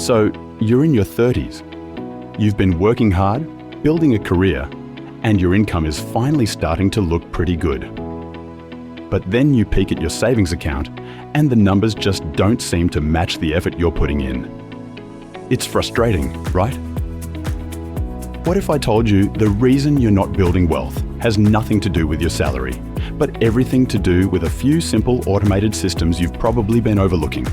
So you're in your 30s. You've been working hard, building a career, and your income is finally starting to look pretty good. But then you peek at your savings account and the numbers just don't seem to match the effort you're putting in. It's frustrating, right? What if I told you the reason you're not building wealth has nothing to do with your salary, but everything to do with a few simple automated systems you've probably been overlooking?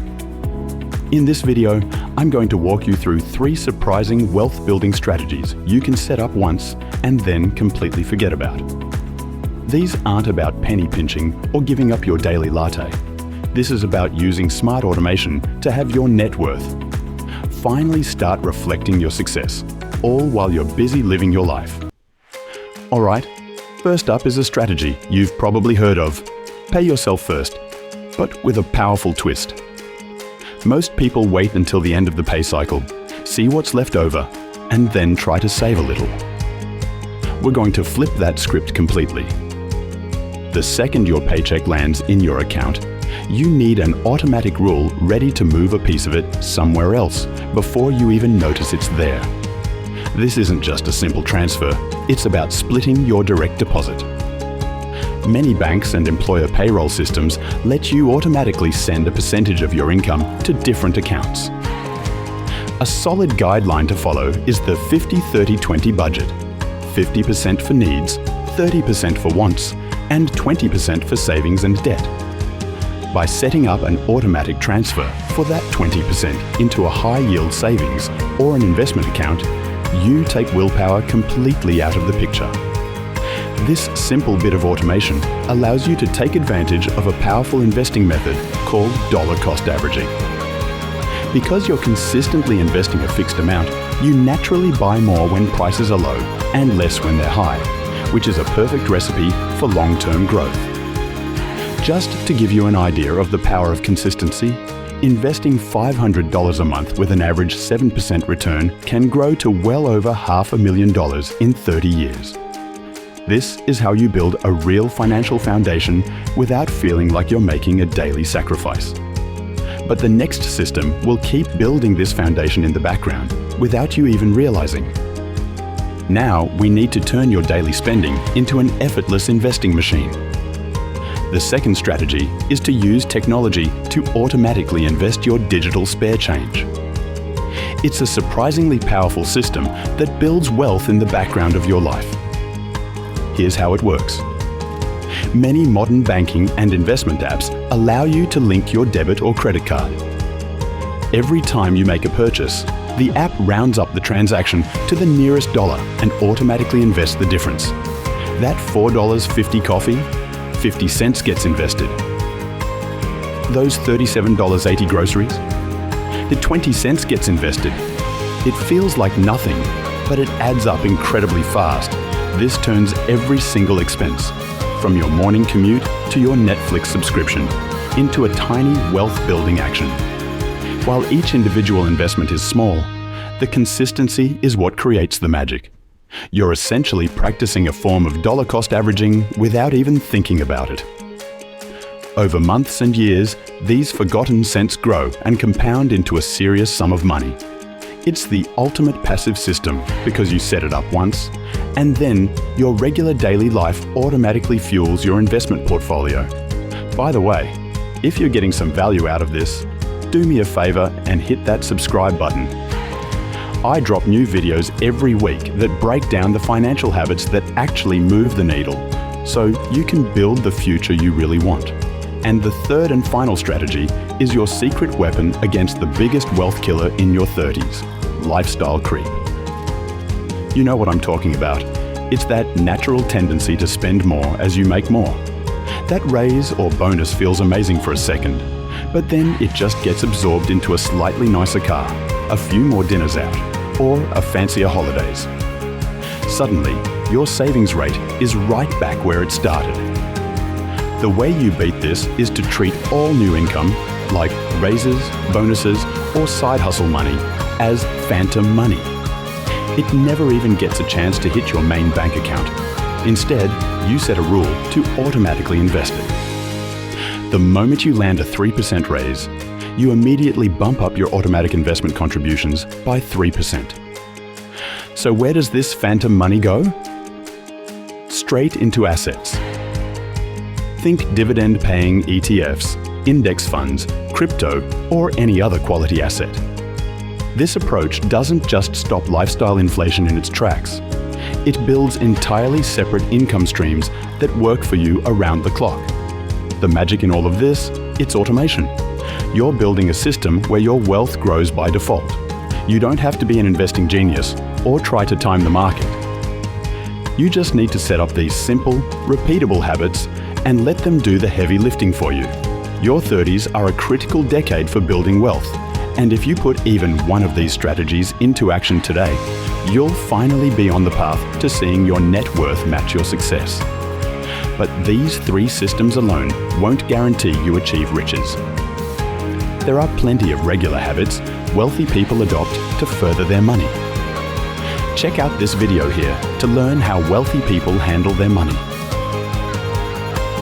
In this video, I'm going to walk you through 3 surprising wealth-building strategies you can set up once and then completely forget about. These aren't about penny pinching or giving up your daily latte. This is about using smart automation to have your net worth. Finally start reflecting your success, all while you're busy living your life. Alright, first up is a strategy you've probably heard of. Pay yourself first, but with a powerful twist. Most people wait until the end of the pay cycle, see what's left over, and then try to save a little. We're going to flip that script completely. The second your paycheck lands in your account, you need an automatic rule ready to move a piece of it somewhere else before you even notice it's there. This isn't just a simple transfer, it's about splitting your direct deposit. Many banks and employer payroll systems let you automatically send a percentage of your income to different accounts. A solid guideline to follow is the 50-30-20 budget. 50% for needs, 30% for wants, and 20% for savings and debt. By setting up an automatic transfer for that 20% into a high-yield savings or an investment account, you take willpower completely out of the picture. This simple bit of automation allows you to take advantage of a powerful investing method called dollar cost averaging. Because you're consistently investing a fixed amount, you naturally buy more when prices are low and less when they're high, which is a perfect recipe for long-term growth. Just to give you an idea of the power of consistency, investing $500 a month with an average 7% return can grow to well over $500,000 in 30 years. This is how you build a real financial foundation without feeling like you're making a daily sacrifice. But the next system will keep building this foundation in the background without you even realizing. Now we need to turn your daily spending into an effortless investing machine. The second strategy is to use technology to automatically invest your digital spare change. It's a surprisingly powerful system that builds wealth in the background of your life. Here's how it works. Many modern banking and investment apps allow you to link your debit or credit card. Every time you make a purchase, the app rounds up the transaction to the nearest dollar and automatically invests the difference. That $4.50 coffee, 50 cents gets invested. Those $37.80 groceries, the 20 cents gets invested. It feels like nothing, but it adds up incredibly fast. This turns every single expense, from your morning commute to your Netflix subscription, into a tiny wealth-building action. While each individual investment is small, the consistency is what creates the magic. You're essentially practicing a form of dollar cost averaging without even thinking about it. Over months and years, these forgotten cents grow and compound into a serious sum of money. It's the ultimate passive system because you set it up once, and then your regular daily life automatically fuels your investment portfolio. By the way, if you're getting some value out of this, do me a favor and hit that subscribe button. I drop new videos every week that break down the financial habits that actually move the needle, so you can build the future you really want. And the third and final strategy is your secret weapon against the biggest wealth killer in your 30s, lifestyle creep. You know what I'm talking about. It's that natural tendency to spend more as you make more. That raise or bonus feels amazing for a second, but then it just gets absorbed into a slightly nicer car, a few more dinners out, or a fancier holidays. Suddenly, your savings rate is right back where it started. The way you beat this is to treat all new income, like raises, bonuses, or side hustle money, as phantom money. It never even gets a chance to hit your main bank account. Instead, you set a rule to automatically invest it. The moment you land a 3% raise, you immediately bump up your automatic investment contributions by 3%. So where does this phantom money go? Straight into assets. Think dividend-paying ETFs, index funds, crypto, or any other quality asset. This approach doesn't just stop lifestyle inflation in its tracks. It builds entirely separate income streams that work for you around the clock. The magic in all of this, it's automation. You're building a system where your wealth grows by default. You don't have to be an investing genius or try to time the market. You just need to set up these simple, repeatable habits and let them do the heavy lifting for you. Your 30s are a critical decade for building wealth, and if you put even one of these strategies into action today, you'll finally be on the path to seeing your net worth match your success. But these 3 systems alone won't guarantee you achieve riches. There are plenty of regular habits wealthy people adopt to further their money. Check out this video here to learn how wealthy people handle their money.